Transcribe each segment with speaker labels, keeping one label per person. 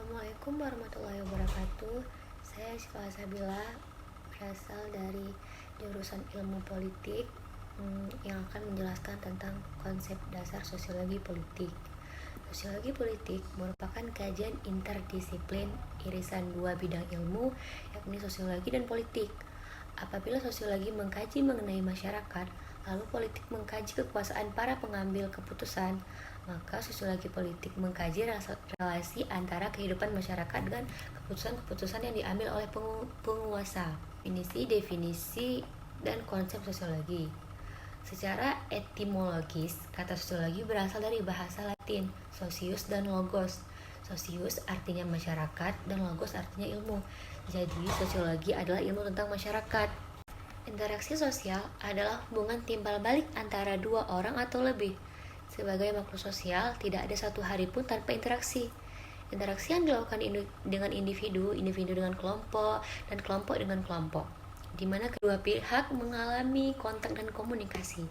Speaker 1: Assalamualaikum warahmatullahi wabarakatuh. Saya Syifa Sabila, berasal dari jurusan Ilmu Politik yang akan menjelaskan tentang konsep dasar sosiologi politik. Sosiologi politik merupakan kajian interdisiplin irisan dua bidang ilmu, yakni sosiologi dan politik. Apabila sosiologi mengkaji mengenai masyarakat, lalu politik mengkaji kekuasaan para pengambil keputusan, maka sosiologi politik mengkaji relasi antara kehidupan masyarakat dengan keputusan-keputusan yang diambil oleh penguasa. Definisi dan konsep sosiologi. Secara etimologis, kata sosiologi berasal dari bahasa Latin, socius dan logos. Socius artinya masyarakat dan logos artinya ilmu. Jadi, sosiologi adalah ilmu tentang masyarakat. Interaksi sosial adalah hubungan timbal balik antara dua orang atau lebih. Sebagai makhluk sosial, tidak ada satu hari pun tanpa interaksi. Interaksi yang dilakukan dengan individu dengan kelompok, dan kelompok dengan kelompok, di mana kedua pihak mengalami kontak dan komunikasi.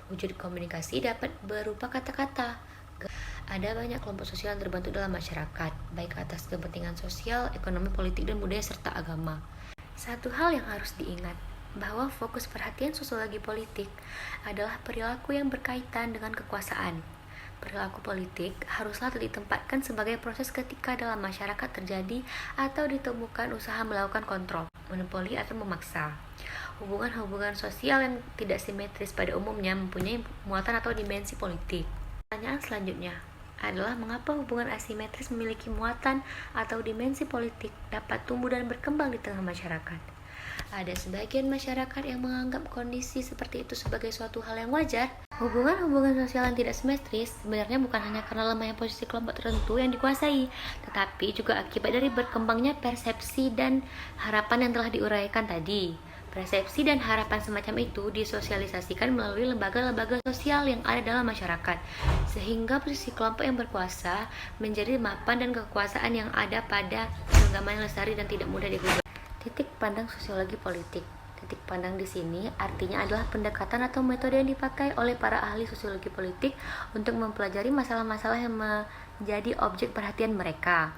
Speaker 1: Wujud komunikasi dapat berupa kata-kata. Ada banyak kelompok sosial yang terbentuk dalam masyarakat, baik atas kepentingan sosial, ekonomi, politik, dan budaya, serta agama. Satu hal yang harus diingat, bahwa fokus perhatian sosiologi politik adalah perilaku yang berkaitan dengan kekuasaan. Perilaku politik haruslah ditempatkan sebagai proses ketika dalam masyarakat terjadi atau ditemukan usaha melakukan kontrol, monopoli, atau memaksa. Hubungan-hubungan sosial yang tidak simetris pada umumnya mempunyai muatan atau dimensi politik. Pertanyaan selanjutnya adalah mengapa hubungan asimetris memiliki muatan atau dimensi politik dapat tumbuh dan berkembang di tengah masyarakat. Ada sebagian masyarakat yang menganggap kondisi seperti itu sebagai suatu hal yang wajar. Hubungan-hubungan sosial yang tidak simetris sebenarnya bukan hanya karena lemahnya posisi kelompok tertentu yang dikuasai, tetapi juga akibat dari berkembangnya persepsi dan harapan yang telah diuraikan tadi. Persepsi dan harapan semacam itu disosialisasikan melalui lembaga-lembaga sosial yang ada dalam masyarakat, sehingga posisi kelompok yang berkuasa menjadi mapan dan kekuasaan yang ada pada agama yang lestari dan tidak mudah digubah. Titik pandang sosiologi politik. Titik pandang di sini artinya adalah pendekatan atau metode yang dipakai oleh para ahli sosiologi politik untuk mempelajari masalah-masalah yang menjadi objek perhatian mereka.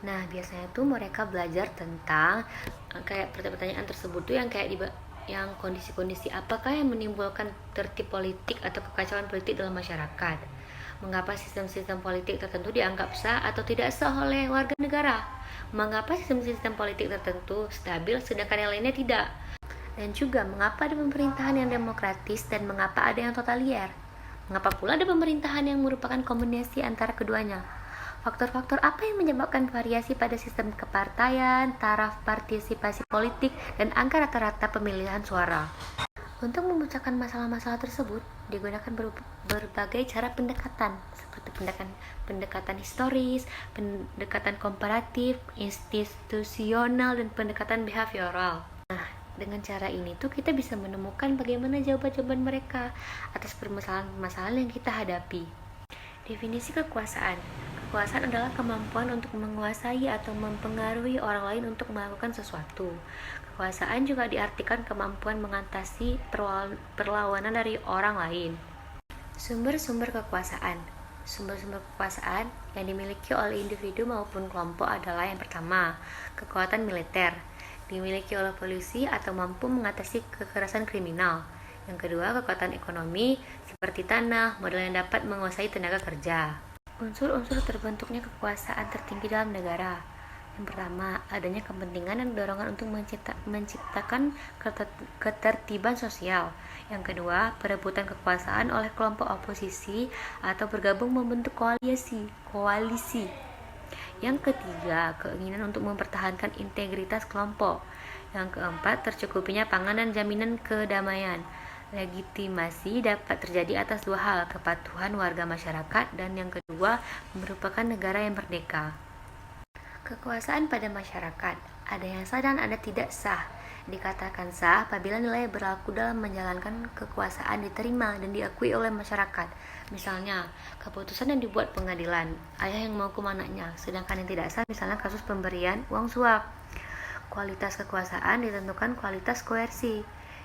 Speaker 1: Nah, biasanya tuh mereka belajar tentang kayak pertanyaan tersebut tuh yang kondisi-kondisi apakah yang menimbulkan tertib politik atau kekacauan politik dalam masyarakat. Mengapa sistem-sistem politik tertentu dianggap sah atau tidak sah oleh warga negara? Mengapa sistem-sistem politik tertentu stabil sedangkan yang lainnya tidak? Dan juga mengapa ada pemerintahan yang demokratis dan mengapa ada yang totaliter? Mengapa pula ada pemerintahan yang merupakan kombinasi antara keduanya? Faktor-faktor apa yang menyebabkan variasi pada sistem kepartaian, taraf partisipasi politik, dan angka rata-rata pemilihan suara? Untuk memecahkan masalah-masalah tersebut, digunakan berbagai cara pendekatan, seperti pendekatan historis, pendekatan komparatif, institusional, dan pendekatan behavioral. Nah, dengan cara ini tuh kita bisa menemukan bagaimana jawaban-jawaban mereka atas permasalahan-permasalahan yang kita hadapi. Definisi kekuasaan. Kekuasaan adalah kemampuan untuk menguasai atau mempengaruhi orang lain untuk melakukan sesuatu. Kekuasaan juga diartikan kemampuan mengatasi perlawanan dari orang lain. Sumber-sumber kekuasaan. Sumber-sumber kekuasaan yang dimiliki oleh individu maupun kelompok adalah yang pertama, kekuatan militer, dimiliki oleh polisi atau mampu mengatasi kekerasan kriminal. Yang kedua, kekuatan ekonomi, seperti tanah, modal yang dapat menguasai tenaga kerja. Unsur-unsur terbentuknya kekuasaan tertinggi dalam negara. Yang pertama, adanya kepentingan dan dorongan untuk menciptakan ketertiban sosial. Yang kedua, perebutan kekuasaan oleh kelompok oposisi atau bergabung membentuk koalisi. Yang ketiga, keinginan untuk mempertahankan integritas kelompok. Yang keempat, tercukupinya pangan dan jaminan kedamaian. Legitimasi dapat terjadi atas dua hal, kepatuhan warga masyarakat, dan yang kedua, merupakan negara yang merdeka. Kekuasaan pada masyarakat, ada yang sah dan ada tidak sah. Dikatakan sah apabila nilai berlaku dalam menjalankan kekuasaan diterima dan diakui oleh masyarakat. Misalnya, keputusan yang dibuat pengadilan, ayah yang menghukum anaknya, sedangkan yang tidak sah misalnya kasus pemberian uang suap. Kualitas kekuasaan ditentukan kualitas koersi,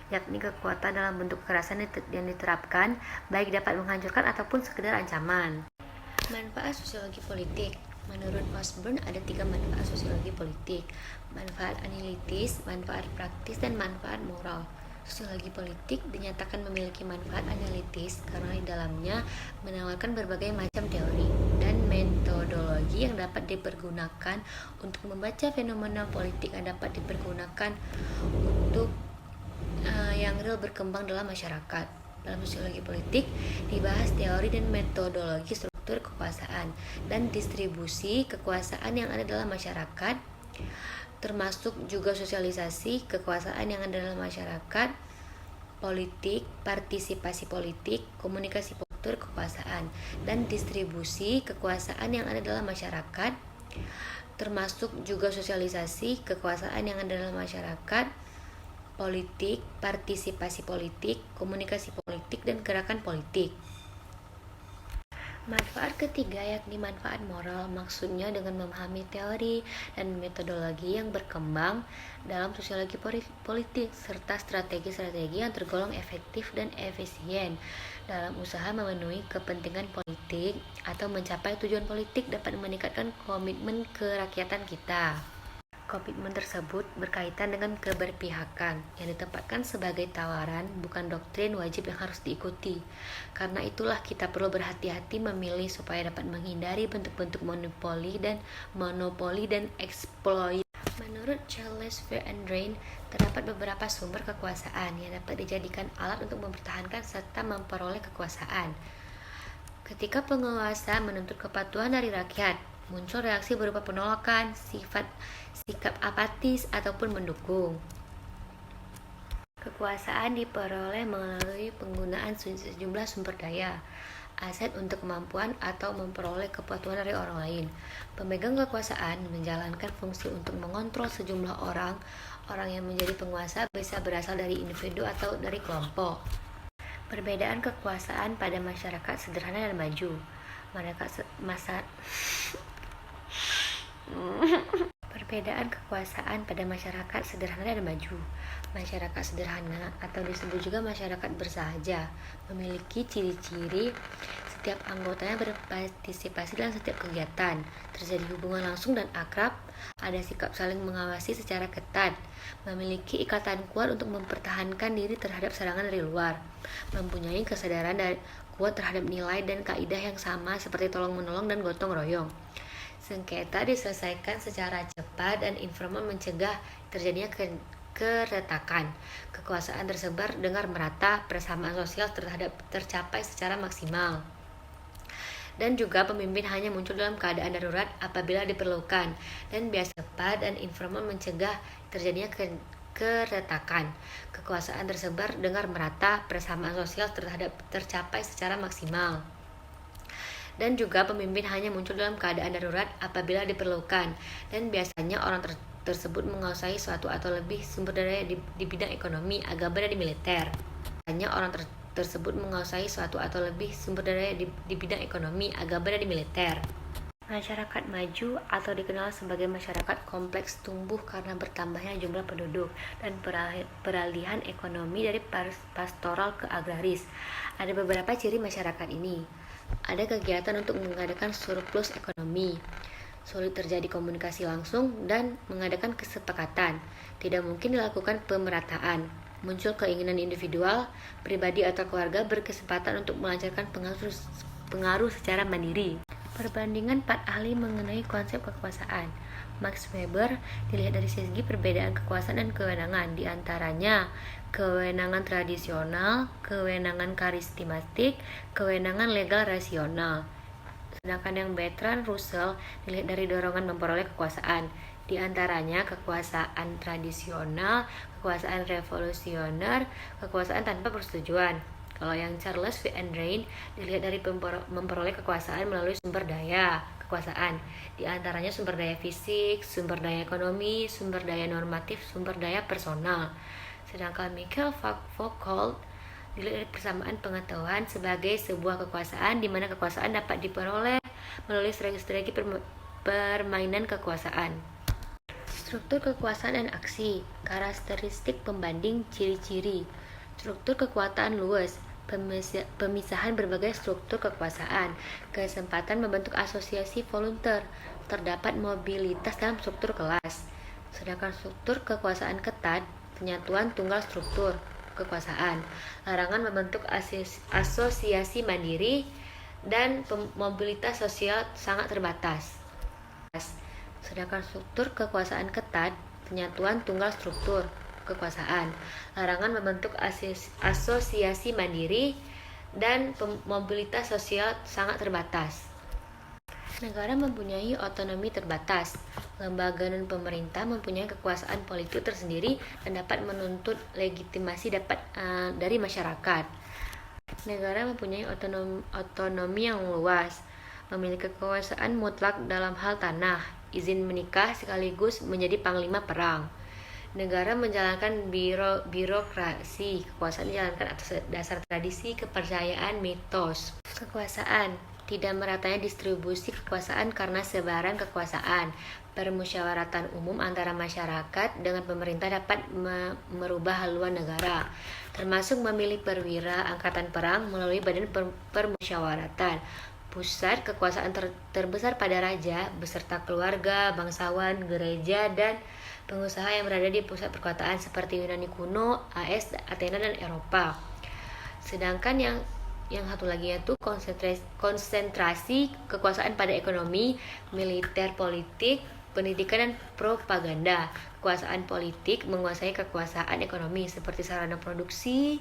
Speaker 1: yakni kekuatan dalam bentuk kekerasan yang diterapkan, baik dapat menghancurkan ataupun sekedar ancaman. Manfaat sosiologi politik. Menurut Osborne, ada 3 manfaat sosiologi politik: manfaat analitis, manfaat praktis, dan manfaat moral. Sosiologi politik dinyatakan memiliki manfaat analitis karena di dalamnya menawarkan berbagai macam teori dan metodologi yang dapat dipergunakan untuk membaca fenomena politik yang dapat dipergunakan untuk yang real berkembang dalam masyarakat. Dalam sosiologi politik dibahas teori dan metodologi struktur kekuasaan dan distribusi kekuasaan yang ada dalam masyarakat, termasuk juga sosialisasi kekuasaan yang ada dalam masyarakat, politik, partisipasi politik, komunikasi struktur kekuasaan, dan distribusi kekuasaan yang ada dalam masyarakat, termasuk juga sosialisasi kekuasaan yang ada dalam masyarakat, politik, partisipasi politik, komunikasi politik, dan gerakan politik. Manfaat ketiga yakni manfaat moral, maksudnya dengan memahami teori dan metodologi yang berkembang dalam sosiologi politik serta strategi-strategi yang tergolong efektif dan efisien dalam usaha memenuhi kepentingan politik atau mencapai tujuan politik dapat meningkatkan komitmen kerakyatan kita. Komitmen tersebut berkaitan dengan keberpihakan yang ditempatkan sebagai tawaran, bukan doktrin wajib yang harus diikuti. Karena itulah kita perlu berhati-hati memilih supaya dapat menghindari bentuk-bentuk monopoli dan eksploitasi. Menurut Charles V. Andrein, terdapat beberapa sumber kekuasaan yang dapat dijadikan alat untuk mempertahankan serta memperoleh kekuasaan. Ketika penguasa menuntut kepatuhan dari rakyat, muncul reaksi berupa penolakan, sikap apatis, ataupun mendukung. Kekuasaan diperoleh melalui penggunaan sejumlah sumber daya, aset untuk kemampuan atau memperoleh kepatuhan dari orang lain. Pemegang kekuasaan menjalankan fungsi untuk mengontrol sejumlah orang. Orang yang menjadi penguasa bisa berasal dari individu atau dari kelompok. Perbedaan kekuasaan pada masyarakat sederhana dan maju. Perbedaan kekuasaan pada masyarakat sederhana dan maju. Masyarakat sederhana atau disebut juga masyarakat bersahaja memiliki ciri-ciri setiap anggotanya berpartisipasi dalam setiap kegiatan, terjadi hubungan langsung dan akrab, ada sikap saling mengawasi secara ketat, memiliki ikatan kuat untuk mempertahankan diri terhadap serangan dari luar, mempunyai kesadaran kuat terhadap nilai dan kaidah yang sama seperti tolong-menolong dan gotong royong. Sengketa diselesaikan secara cepat dan informal mencegah terjadinya keretakan. Kekuasaan tersebar dengar merata, persamaan sosial tercapai secara maksimal. Dan juga pemimpin hanya muncul dalam keadaan darurat apabila diperlukan, dan biasa cepat dan informal mencegah terjadinya keretakan. Kekuasaan tersebar dengar merata, persamaan sosial tercapai secara maksimal. Dan juga pemimpin hanya muncul dalam keadaan darurat apabila diperlukan, dan biasanya orang tersebut menguasai suatu atau lebih sumber daya di bidang ekonomi, agama, dan militer. Hanya orang tersebut menguasai suatu atau lebih sumber daya di bidang ekonomi, agama, dan militer. Masyarakat maju atau dikenal sebagai masyarakat kompleks tumbuh karena bertambahnya jumlah penduduk dan peralihan ekonomi dari pastoral ke agraris. Ada beberapa ciri masyarakat ini. Ada kegiatan untuk mengadakan surplus ekonomi, sulit terjadi komunikasi langsung dan mengadakan kesepakatan, tidak mungkin dilakukan pemerataan, muncul keinginan individual, pribadi atau keluarga berkesempatan untuk melancarkan pengaruh secara mandiri. Perbandingan 4 ahli mengenai konsep kekuasaan. Max Weber dilihat dari segi perbedaan kekuasaan dan kewenangan, di antaranya kewenangan tradisional, kewenangan karismatik, kewenangan legal rasional. Sedangkan yang Bertrand Russell dilihat dari dorongan memperoleh kekuasaan, di antaranya kekuasaan tradisional, kekuasaan revolusioner, kekuasaan tanpa persetujuan. Kalau yang Charles V. Andrein dilihat dari memperoleh kekuasaan melalui sumber daya kekuasaan, di antaranya sumber daya fisik, sumber daya ekonomi, sumber daya normatif, sumber daya personal. Sedangkan Michael Foucault dilihat dari persamaan pengetahuan sebagai sebuah kekuasaan di mana kekuasaan dapat diperoleh melalui strategi permainan kekuasaan. Struktur kekuasaan dan aksi, karakteristik pembanding, ciri-ciri. Struktur kekuasaan luas, pemisahan berbagai struktur kekuasaan, kesempatan membentuk asosiasi volunteer, terdapat mobilitas dalam struktur kelas. Sedangkan struktur kekuasaan ketat, penyatuan tunggal struktur kekuasaan, larangan membentuk asosiasi mandiri, dan mobilitas sosial sangat terbatas. Sedangkan struktur kekuasaan ketat, penyatuan tunggal struktur kekuasaan, larangan membentuk asosiasi mandiri, dan mobilitas sosial sangat terbatas. Negara mempunyai otonomi terbatas. Lembaga dan pemerintah mempunyai kekuasaan politik tersendiri dan dapat menuntut legitimasi dari masyarakat. Negara mempunyai otonomi yang luas, memiliki kekuasaan mutlak dalam hal tanah, izin menikah sekaligus menjadi panglima perang. Negara menjalankan birokrasi, kekuasaan dijalankan atas dasar tradisi, kepercayaan, mitos. Kekuasaan, tidak meratanya distribusi kekuasaan karena sebaran kekuasaan. Permusyawaratan umum antara masyarakat dengan pemerintah dapat merubah haluan negara, termasuk memilih perwira angkatan perang melalui badan permusyawaratan. Pusat kekuasaan terbesar pada raja beserta keluarga, bangsawan, gereja, dan pengusaha yang berada di pusat perkotaan seperti Yunani kuno, AS, Athena, dan Eropa. Sedangkan yang satu lagi yaitu konsentrasi kekuasaan pada ekonomi, militer, politik, pendidikan, dan propaganda. Kekuasaan politik menguasai kekuasaan ekonomi seperti sarana produksi,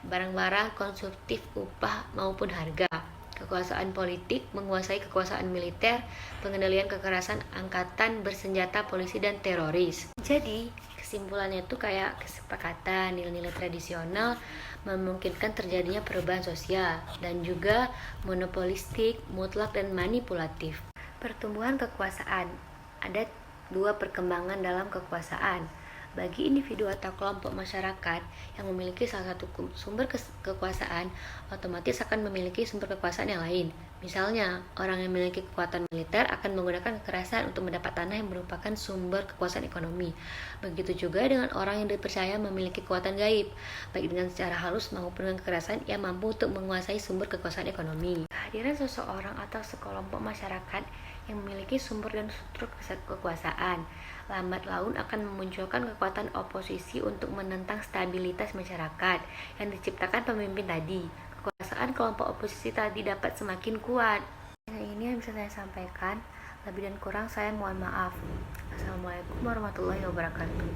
Speaker 1: barang-barang konsumtif, upah maupun harga. Kekuasaan politik menguasai kekuasaan militer, pengendalian kekerasan angkatan bersenjata, polisi, dan teroris. Jadi kesimpulannya itu kayak kesepakatan nilai-nilai tradisional memungkinkan terjadinya perubahan sosial dan juga monopolistik, mutlak, dan manipulatif. Pertumbuhan kekuasaan. Ada dua perkembangan dalam kekuasaan. Bagi individu atau kelompok masyarakat yang memiliki salah satu sumber kekuasaan, otomatis akan memiliki sumber kekuasaan yang lain. Misalnya, orang yang memiliki kekuatan militer akan menggunakan kekerasan untuk mendapat tanah yang merupakan sumber kekuasaan ekonomi. Begitu juga dengan orang yang dipercaya memiliki kekuatan gaib, baik dengan secara halus maupun dengan kekerasan, yang mampu untuk menguasai sumber kekuasaan ekonomi. Kehadiran seseorang atau sekelompok masyarakat yang memiliki sumber dan struktur kekuasaan lambat laun akan memunculkan kekuatan oposisi untuk menentang stabilitas masyarakat yang diciptakan pemimpin tadi. Kekuasaan kelompok oposisi tadi dapat semakin kuat. Ini yang bisa saya sampaikan. Lebih dan kurang saya mohon maaf. Assalamualaikum warahmatullahi wabarakatuh.